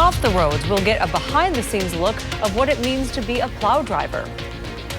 off the roads, we'll get a behind-the-scenes look of what it means to be a plow driver.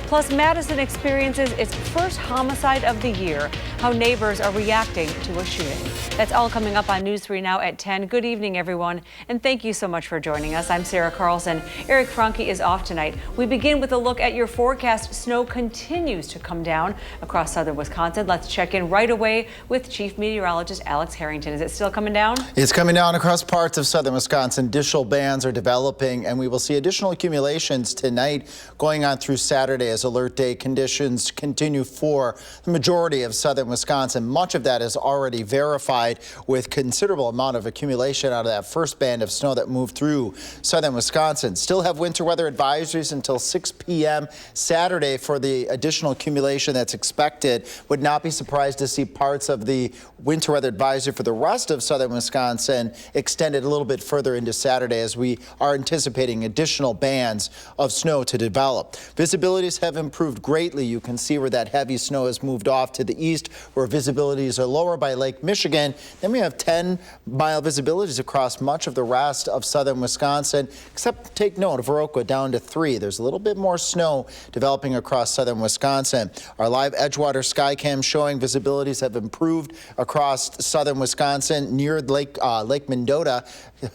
Plus, Madison experiences its first homicide of the year, how neighbors are reacting to a shooting. That's all coming up on News 3 Now at 10. Good evening, everyone, and thank you so much for joining us. I'm Sarah Carlson. Eric Franke is off tonight. We begin with a look at your forecast. Snow continues to come down across southern Wisconsin. Let's check in right away with Chief Meteorologist Alex Harrington. Is it still coming down? It's coming down across parts of southern Wisconsin. Additional bands are developing, and we will see additional accumulations tonight going on through Saturday as alert day conditions continue for the majority of southern Wisconsin. Much of that is already verified with considerable amount of accumulation out of that first band of snow that moved through southern Wisconsin. Still have winter weather advisories until 6 p.m. Saturday for the additional accumulation that's expected. Would not be surprised to see parts of the winter weather advisory for the rest of southern Wisconsin extended a little bit further into Saturday as we are anticipating additional bands of snow to develop. Visibilities have improved greatly. You can see where that heavy snow has moved off to the east, where visibilities are lower by Lake Michigan. Then we have 10-mile visibilities across much of the rest of southern Wisconsin, except take note of Viroqua down to 3. There's a little bit more snow developing across southern Wisconsin. Our live Edgewater Skycam showing visibilities have improved across southern Wisconsin near Lake Mendota.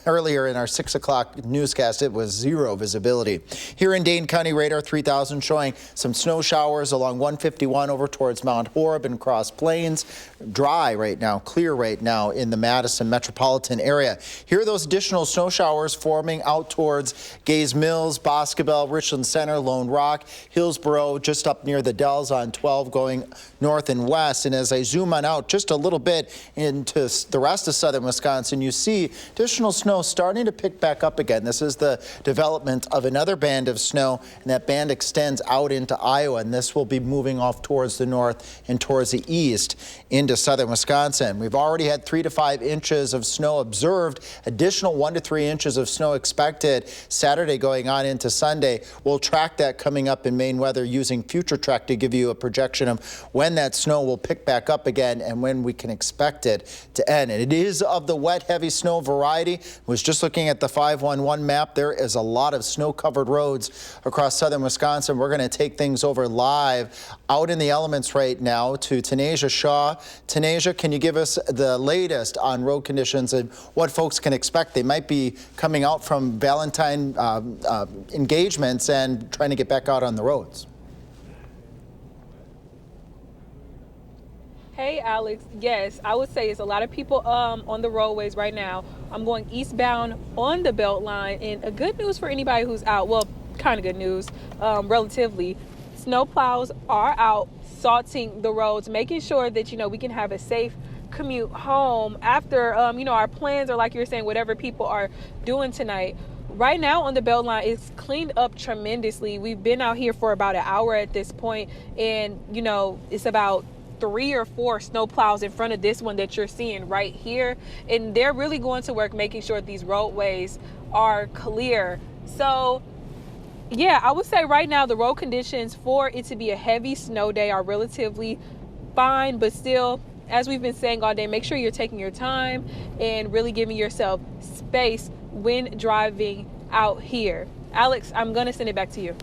Earlier in our 6 o'clock newscast, it was 0 visibility. Here in Dane County, radar 3000 showing some snow showers along 151 over towards Mount Horeb and Cross Plains. Dry right now, clear right now in the Madison metropolitan area. Here are those additional snow showers forming out towards Gaze Mills, Boscobel, Richland Center, Lone Rock, Hillsboro, just up near the Dells on 12 going north and west. And as I zoom on out just a little bit into the rest of southern Wisconsin, you see additional snow starting to pick back up again. This is the development of another band of snow, and that band extends out into Iowa, and this will be moving off towards the north and towards the east into southern Wisconsin. We've already had 3 to 5 inches of snow observed, additional 1 to 3 inches of snow expected Saturday going on into Sunday. We'll track that coming up in Maine weather using Future Track to give you a projection of when that snow will pick back up again and when we can expect it to end. And it is of the wet, heavy snow variety. Was just looking at the 511 map. There is a lot of snow-covered roads across southern Wisconsin. We're going to take things over live out in the elements right now to Tanasia Shaw. Tanasia, can you give us the latest on road conditions and what folks can expect? They might be coming out from Valentine engagements and trying to get back out on the roads. Hey, Alex. Yes, I would say it's a lot of people on the roadways right now. I'm going eastbound on the Beltline, and a good news for anybody who's out. Well, kind of good news, relatively. Snow plows are out salting the roads, making sure that, we can have a safe commute home after, our plans are, like you're saying, whatever people are doing tonight. Right now on the Beltline, it's cleaned up tremendously. We've been out here for about an hour at this point, and, it's about 3 or 4 snow plows in front of this one that you're seeing right here, and they're really going to work making sure these roadways are clear. So yeah, I would say right now the road conditions for it to be a heavy snow day are relatively fine, but still, as we've been saying all day, make sure you're taking your time and really giving yourself space when driving out here. Alex, I'm going to send it back to you.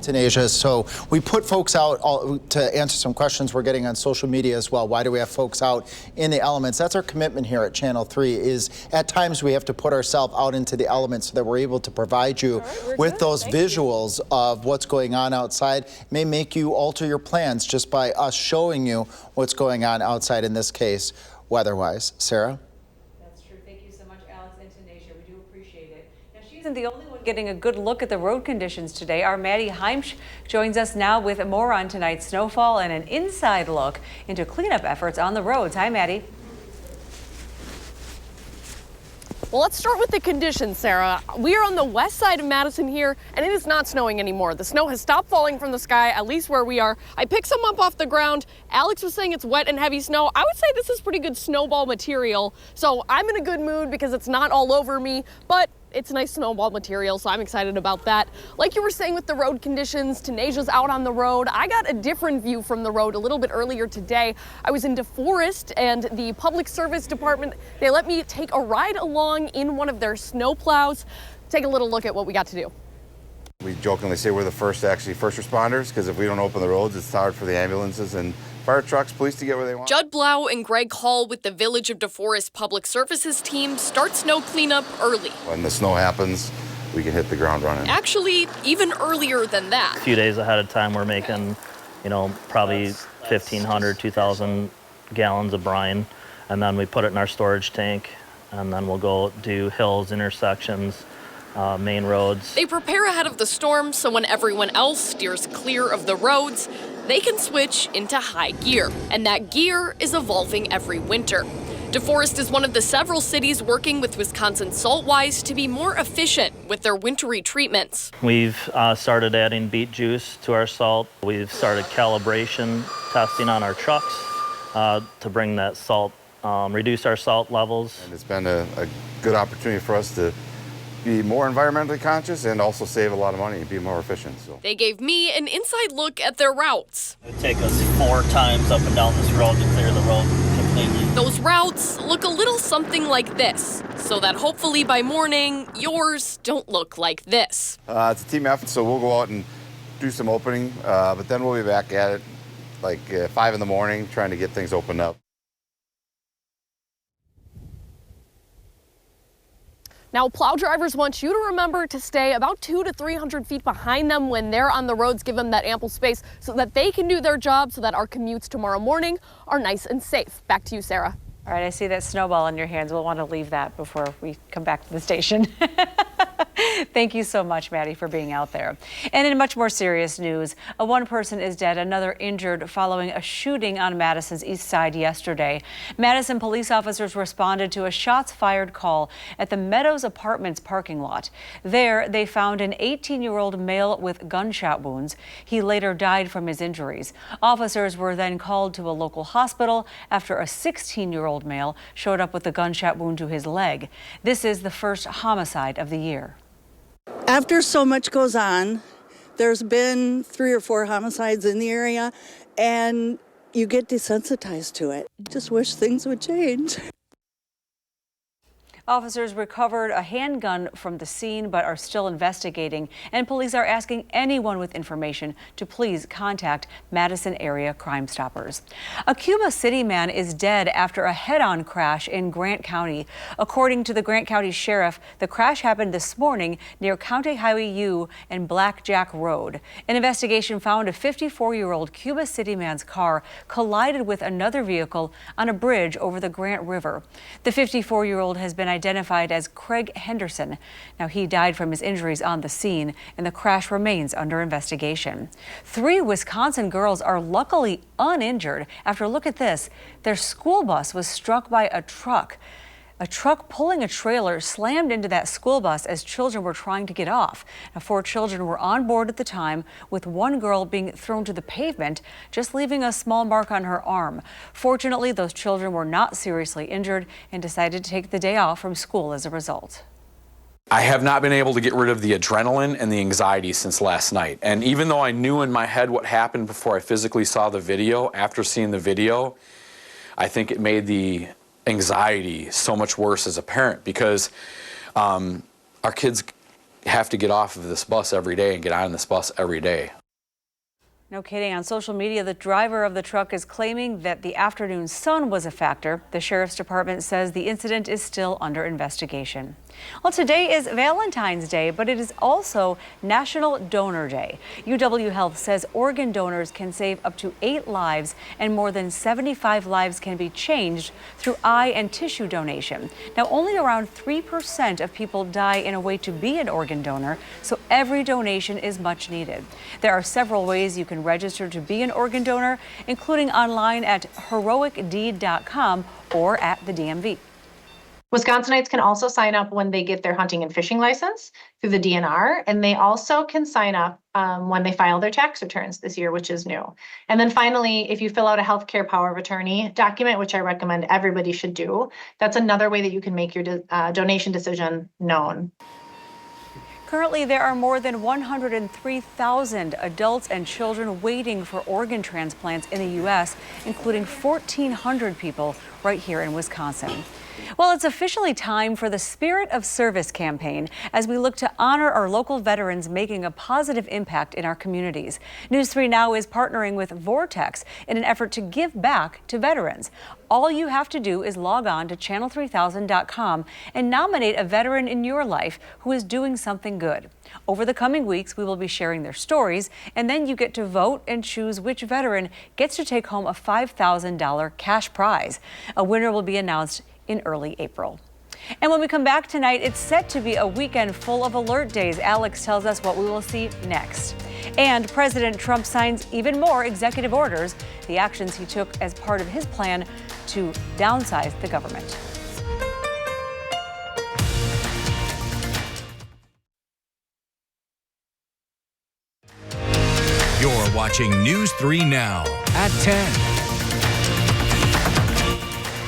Tanasia. So we put folks out to answer some questions we're getting on social media as well. Why do we have folks out in the elements? That's our commitment here at Channel 3, is at times we have to put ourselves out into the elements so that we're able to provide you with those visuals of what's going on outside. It may make you alter your plans just by us showing you what's going on outside, in this case, weather-wise. Sarah? That's true. Thank you so much, Alex and Tanasia. We do appreciate it. Now, she isn't the only one getting a good look at the road conditions today. Our Maddie Heimsch joins us now with more on tonight's snowfall and an inside look into cleanup efforts on the roads. Hi, Maddie. Well, let's start with the conditions, Sarah. We are on the west side of Madison here, and it is not snowing anymore. The snow has stopped falling from the sky, at least where we are. I picked some up off the ground. Alex was saying it's wet and heavy snow. I would say this is pretty good snowball material, so I'm in a good mood because it's not all over me, but it's nice snowball material, so I'm excited about that. Like you were saying with the road conditions, Tanaja's out on the road. I got a different view from the road a little bit earlier today. I was in DeForest, and the Public Service Department, they let me take a ride along in one of their snow plows. Take a little look at what we got to do. We jokingly say we're the first responders, because if we don't open the roads, it's hard for the ambulances and fire trucks, police to get where they want. Judd Blau and Greg Hall with the Village of DeForest Public Services team start snow cleanup early. When the snow happens, we can hit the ground running. Actually, even earlier than that. A few days ahead of time, we're making, probably 1,500, 2,000 gallons of brine, and then we put it in our storage tank, and then we'll go do hills, intersections, main roads. They prepare ahead of the storm, so when everyone else steers clear of the roads, they can switch into high gear. And that gear is evolving every winter. DeForest is one of the several cities working with Wisconsin Saltwise to be more efficient with their wintry treatments. We've started adding beet juice to our salt. We've started calibration testing on our trucks to bring that salt, reduce our salt levels. And it's been a good opportunity for us to be more environmentally conscious and also save a lot of money and be more efficient. So. They gave me an inside look at their routes. It would take us 4 times up and down this road to clear the road completely. Those routes look a little something like this, so that hopefully by morning, yours don't look like this. It's a team effort, so we'll go out and do some opening, but then we'll be back at it like 5 in the morning trying to get things opened up. Now, plow drivers want you to remember to stay about 200 to 300 feet behind them when they're on the roads. Give them that ample space so that they can do their job, so that our commutes tomorrow morning are nice and safe. Back to you, Sarah. All right, I see that snowball in your hands. We'll want to leave that before we come back to the station. Thank you so much, Maddie, for being out there. And in much more serious news, one person is dead, another injured following a shooting on Madison's east side yesterday. Madison police officers responded to a shots fired call at the Meadows Apartments parking lot. There, they found an 18-year-old male with gunshot wounds. He later died from his injuries. Officers were then called to a local hospital after a 16-year-old male showed up with a gunshot wound to his leg. This is the first homicide of the year. After so much goes on, there's been 3 or 4 homicides in the area, and you get desensitized to it. Just wish things would change. Officers recovered a handgun from the scene but are still investigating, and police are asking anyone with information to please contact Madison area Crime Stoppers. A Cuba City man is dead after a head-on crash in Grant County. According to the Grant County Sheriff, the crash happened this morning near County Highway U and Blackjack Road. An investigation found a 54-year-old Cuba City man's car collided with another vehicle on a bridge over the Grant River. The 54-year-old has been identified as Craig Henderson. Now, he died from his injuries on the scene, and the crash remains under investigation. 3 Wisconsin girls are luckily uninjured after, look at this, their school bus was struck by a truck. A truck pulling a trailer slammed into that school bus as children were trying to get off. Now, 4 children were on board at the time, with one girl being thrown to the pavement, just leaving a small mark on her arm. Fortunately, those children were not seriously injured and decided to take the day off from school as a result. I have not been able to get rid of the adrenaline and the anxiety since last night. And even though I knew in my head what happened before I physically saw the video, after seeing the video, I think it made the anxiety so much worse as a parent, because our kids have to get off of this bus every day and get on this bus every day. No kidding. On social media, the driver of the truck is claiming that the afternoon sun was a factor. The Sheriff's Department says the incident is still under investigation. Well, today is Valentine's Day, but it is also National Donor Day. UW Health says organ donors can save up to 8 lives, and more than 75 lives can be changed through eye and tissue donation. Now, only around 3% of people die in a way to be an organ donor, so every donation is much needed. There are several ways you can register to be an organ donor, including online at heroicdeed.com or at the DMV. Wisconsinites can also sign up when they get their hunting and fishing license through the DNR, and they also can sign up when they file their tax returns this year, which is new. And then finally, if you fill out a healthcare power of attorney document, which I recommend everybody should do, that's another way that you can make your donation decision known. Currently, there are more than 103,000 adults and children waiting for organ transplants in the U.S., including 1,400 people right here in Wisconsin. Well, it's officially time for the Spirit of Service campaign as we look to honor our local veterans making a positive impact in our communities. News 3 Now is partnering with Vortex in an effort to give back to veterans. All you have to do is log on to channel3000.com and nominate a veteran in your life who is doing something good. Over the coming weeks, we will be sharing their stories, and then you get to vote and choose which veteran gets to take home a $5,000 cash prize. A winner will be announced in early April. And when we come back tonight, it's set to be a weekend full of alert days. Alex tells us what we will see next. And President Trump signs even more executive orders, the actions he took as part of his plan to downsize the government. You're watching News 3 Now at 10.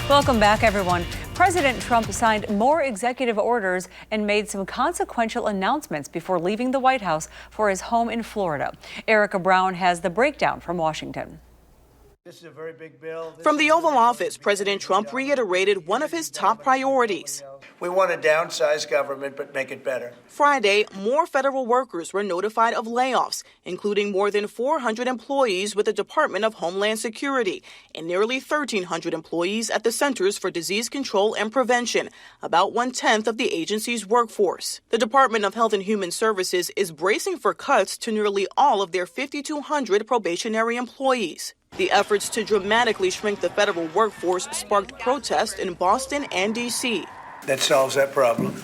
Welcome back, everyone. President Trump signed more executive orders and made some consequential announcements before leaving the White House for his home in Florida. Erica Brown has the breakdown from Washington. This is a very big bill. From the Oval Office, President Trump reiterated one of his top priorities. We want to downsize government, but make it better. Friday, more federal workers were notified of layoffs, including more than 400 employees with the Department of Homeland Security and nearly 1,300 employees at the Centers for Disease Control and Prevention, about 1/10 of the agency's workforce. The Department of Health and Human Services is bracing for cuts to nearly all of their 5,200 probationary employees. The efforts to dramatically shrink the federal workforce sparked protests in Boston and D.C. That solves that problem.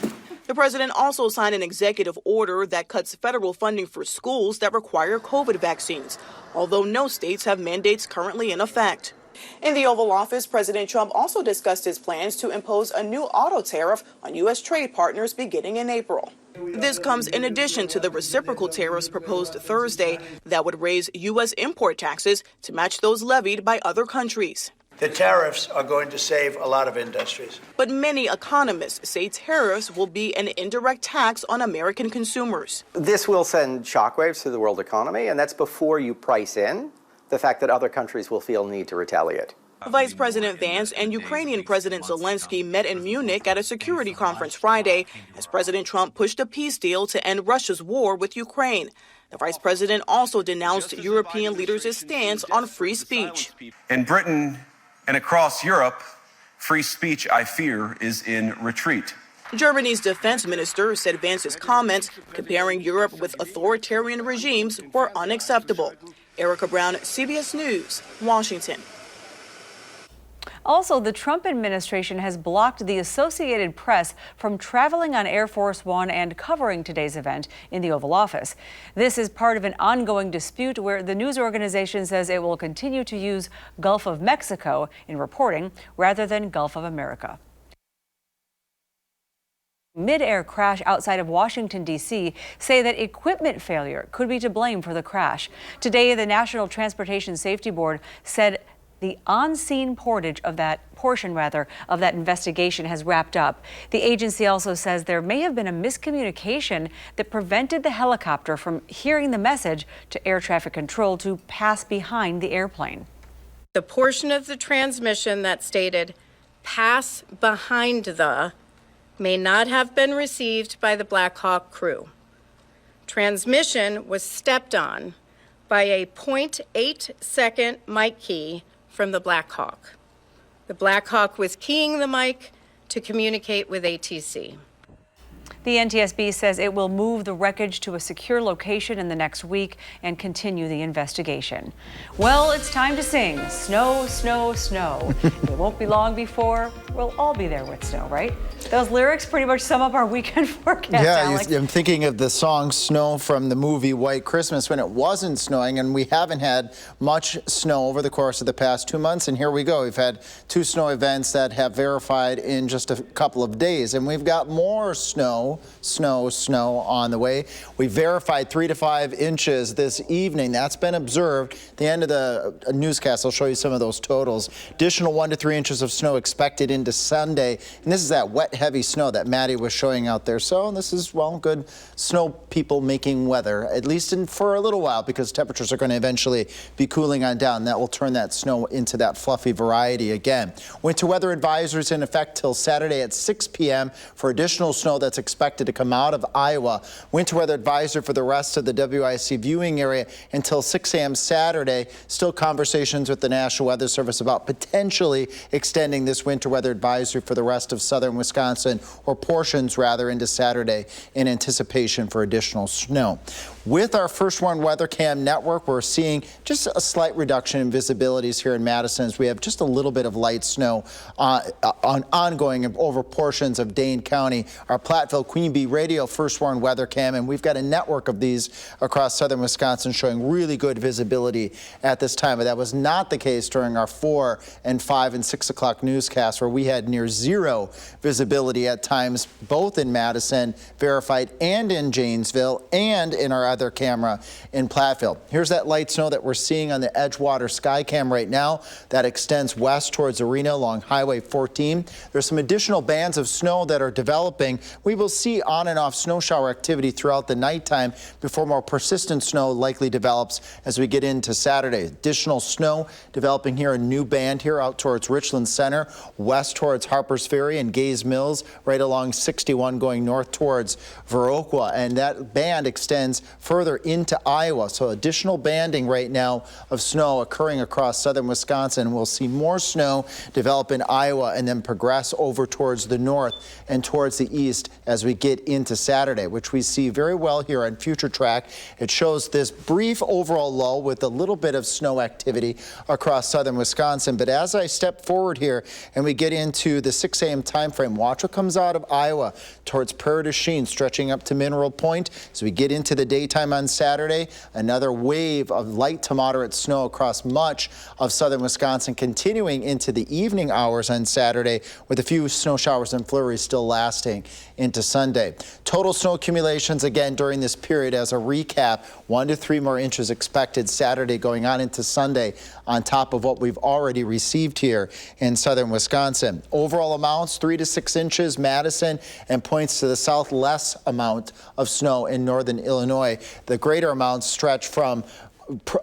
The president also signed an executive order that cuts federal funding for schools that require COVID vaccines, although no states have mandates currently in effect. In the Oval Office, President Trump also discussed his plans to impose a new auto tariff on U.S. trade partners beginning in April. This comes in addition to the reciprocal tariffs proposed Thursday that would raise U.S. import taxes to match those levied by other countries. The tariffs are going to save a lot of industries. But many economists say tariffs will be an indirect tax on American consumers. This will send shockwaves to the world economy, and that's before you price in the fact that other countries will feel need to retaliate. Vice President Vance and Ukrainian President Zelensky met in Munich at a security conference Friday as President Trump pushed a peace deal to end Russia's war with Ukraine. The vice president also denounced European leaders' stance on free speech. In Britain and across Europe, free speech, I fear, is in retreat. Germany's defense minister said Vance's comments comparing Europe with authoritarian regimes were unacceptable. Erica Brown, CBS News, Washington. Also, the Trump administration has blocked the Associated Press from traveling on Air Force One and covering today's event in the Oval Office. This is part of an ongoing dispute where the news organization says it will continue to use Gulf of Mexico in reporting rather than Gulf of America. Mid-air crash outside of Washington, D.C. say that equipment failure could be to blame for the crash. Today, the National Transportation Safety Board said the on-scene portion of that investigation has wrapped up. The agency also says there may have been a miscommunication that prevented the helicopter from hearing the message to air traffic control to pass behind the airplane. The portion of the transmission that stated "pass behind the" may not have been received by the Black Hawk crew. Transmission was stepped on by a 0.8-second mic key from the Black Hawk. The Black Hawk was keying the mic to communicate with ATC. The NTSB says it will move the wreckage to a secure location in the next week and continue the investigation. Well, it's time to sing Snow, Snow, Snow. It won't be long before we'll all be there with snow, right? Those lyrics pretty much sum up our weekend forecast, Alex. I'm thinking of the song Snow from the movie White Christmas when it wasn't snowing, and we haven't had much snow over the course of the past 2 months, and here we go. We've had 2 snow events that have verified in just a couple of days, and we've got more snow on the way. We verified 3 to 5 inches this evening. That's been observed. At the end of the newscast, I'll show you some of those totals. Additional 1 to 3 inches of snow expected into into Sunday. And this is that wet, heavy snow that Maddie was showing out there. So this is, well, good snow people making weather, at least for a little while, because temperatures are going to eventually be cooling on down. That will turn that snow into that fluffy variety again. Winter weather advisories in effect till Saturday at 6 p.m. for additional snow that's expected to come out of Iowa. Winter weather advisory for the rest of the WISC viewing area until 6 a.m. Saturday. Still conversations with the National Weather Service about potentially extending this winter weather advisory for the rest of southern Wisconsin, or portions rather, into Saturday in anticipation for additional snow. With our First Warn Weather Cam network, we're seeing just a slight reduction in visibilities here in Madison as we have just a little bit of light snow ongoing over portions of Dane County. Our Platteville Queen Bee Radio First Warn Weather Cam, and we've got a network of these across southern Wisconsin showing really good visibility at this time. But that was not the case during our 4 and 5 and 6 o'clock newscasts, where we had near zero visibility at times, both in Madison, verified, and in Janesville, and in our other camera in Platteville. Here's that light snow that we're seeing on the Edgewater Skycam right now that extends west towards Arena along Highway 14. There's some additional bands of snow that are developing. We will see on and off snow shower activity throughout the nighttime before more persistent snow likely develops as we get into Saturday. Additional snow developing here, a new band here out towards Richland Center, west towards Harpers Ferry and Gaze Mills, right along 61 going north towards Viroqua, and that band extends further into Iowa. So additional banding right now of snow occurring across southern Wisconsin. We'll see more snow develop in Iowa and then progress over towards the north and towards the east as we get into Saturday, which we see very well here on Future Track. It shows this brief overall lull with a little bit of snow activity across southern Wisconsin. But as I step forward here and we get into the 6 a.m. time frame, watch what comes out of Iowa towards Prairie du Chien, stretching up to Mineral Point. As we get into the daytime on Saturday, another wave of light to moderate snow across much of southern Wisconsin, continuing into the evening hours on Saturday, with a few snow showers and flurries still lasting into Sunday. Total snow accumulations again during this period, as a recap, 1 to 3 more inches expected Saturday going on into Sunday, on top of what we've already received here in southern Wisconsin. Overall amounts 3 to 6 inches Madison, and points to the south less amount of snow in northern Illinois. The greater amounts stretch from,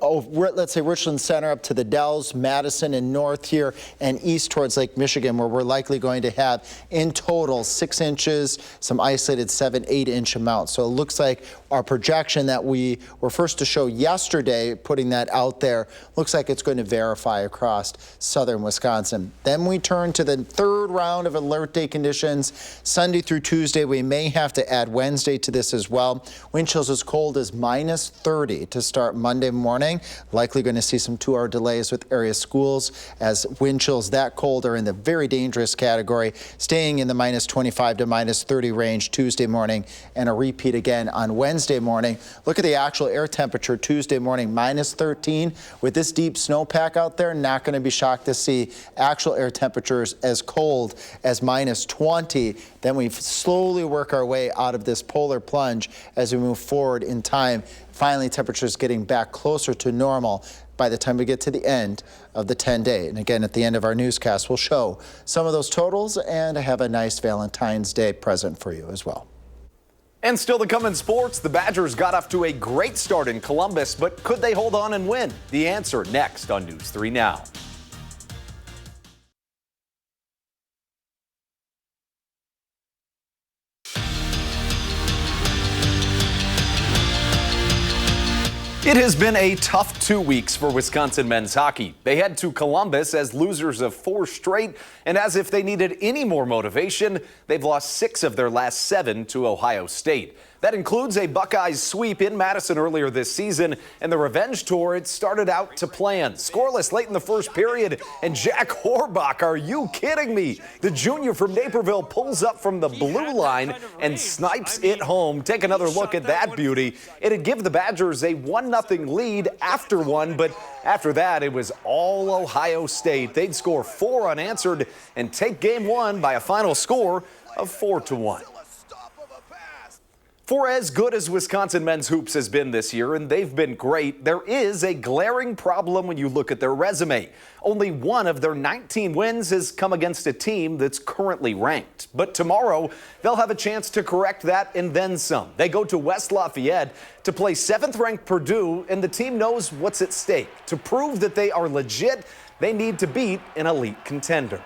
let's say, Richland Center up to the Dells, Madison, and north here, and east towards Lake Michigan, where we're likely going to have in total 6 inches, some isolated 7-8 inch amounts. So it looks like our projection that we were first to show yesterday, putting that out there, looks like it's going to verify across southern Wisconsin. Then we turn to the third round of alert day conditions, Sunday through Tuesday. We may have to add Wednesday to this as well. Wind chills as cold as -30 to start Monday morning. Likely going to see some 2-hour delays with area schools, as wind chills that cold are in the very dangerous category, staying in the -25 to -30 range Tuesday morning, and a repeat again on Wednesday morning. Look at the actual air temperature Tuesday morning, -13. With this deep snowpack out there, not going to be shocked to see actual air temperatures as cold as -20. Then we slowly work our way out of this polar plunge as we move forward in time. Finally, temperatures getting back closer to normal by the time we get to the end of the 10-day. And again, at the end of our newscast, we'll show some of those totals and have a nice Valentine's Day present for you as well. And still to come in sports, the Badgers got off to a great start in Columbus, but could they hold on and win? The answer next on News 3 Now. It has been a tough 2 weeks for Wisconsin men's hockey. They head to Columbus as losers of 4 straight, and as if they needed any more motivation, they've lost 6 of their last 7 to Ohio State. That includes a Buckeyes sweep in Madison earlier this season, and the revenge tour, it started out to plan. Scoreless late in the first period, and Jack Horbach, are you kidding me? The junior from Naperville pulls up from the blue line and snipes it home. Take another look at that beauty. It'd give the Badgers a 1-0 lead after one, but after that, it was all Ohio State. They'd score 4 unanswered and take game 1 by a final score of 4-1. For as good as Wisconsin men's hoops has been this year, and they've been great, there is a glaring problem when you look at their resume. Only one of their 19 wins has come against a team that's currently ranked. But tomorrow, they'll have a chance to correct that and then some. They go to West Lafayette to play 7th-ranked Purdue, and the team knows what's at stake. To prove that they are legit, they need to beat an elite contender.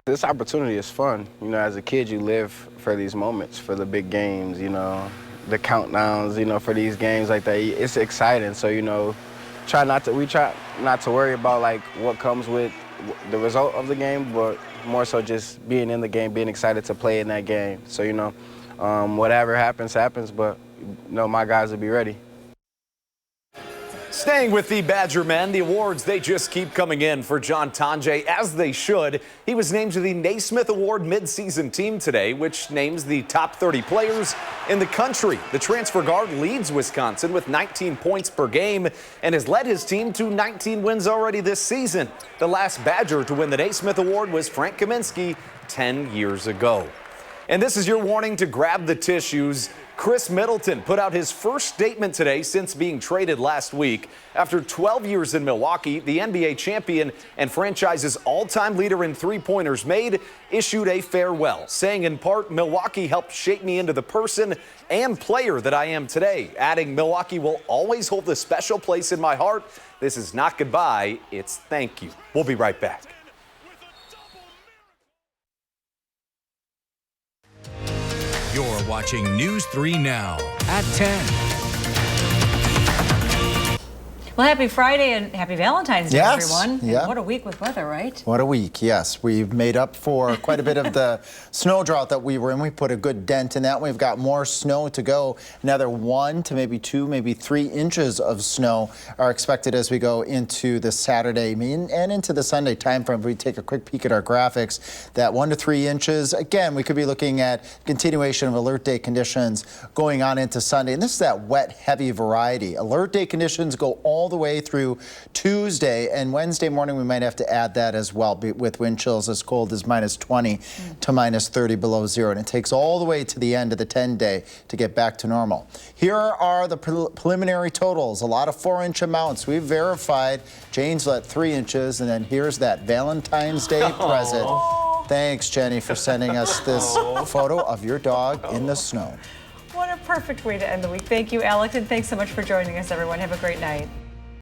This opportunity is fun. You know, as a kid, you live for these moments, for the big games, you know, the countdowns, you know, for these games like that. It's exciting. So, you know, we try not to worry about, like, what comes with the result of the game, but more so just being in the game, being excited to play in that game. So, you know, whatever happens, happens, but, you know, my guys will be ready. Staying with the Badger men, the awards, they just keep coming in for John Tonje, as they should. He was named to the Naismith Award midseason team today, which names the top 30 players in the country. The transfer guard leads Wisconsin with 19 points per game and has led his team to 19 wins already this season. The last Badger to win the Naismith Award was Frank Kaminsky 10 years ago. And this is your warning to grab the tissues. Chris Middleton put out his first statement today since being traded last week. After 12 years in Milwaukee, the NBA champion and franchise's all-time leader in three-pointers made issued a farewell, saying in part, "Milwaukee helped shape me into the person and player that I am today," adding, "Milwaukee will always hold a special place in my heart. This is not goodbye, it's thank you." We'll be right back. You're watching News 3 Now at 10. Well, happy Friday and happy Valentine's Day, Yes, everyone. yeah. And what a week with weather, right? What a week, yes. We've made up for quite a bit of the snow drought that we were in. We put a good dent in that. We've got more snow to go. Another 1 to maybe 2, maybe 3 inches of snow are expected as we go into the Saturday and into the Sunday time frame. If we take a quick peek at our graphics, that 1 to 3 inches. Again, we could be looking at continuation of alert day conditions going on into Sunday. And this is that wet, heavy variety. Alert day conditions go all the way through Tuesday, and Wednesday morning we might have to add that as well, with wind chills as cold as -20 to -30 below zero, and it takes all the way to the end of the 10-day to get back to normal. Here are the preliminary totals. A lot of 4-inch amounts. We've verified. Jane's let 3 inches, and then here's that Valentine's Day present. Thanks, Jenny, for sending us this photo of your dog in the snow. What a perfect way to end the week. Thank you, Alex, and thanks so much for joining us, everyone. Have a great night.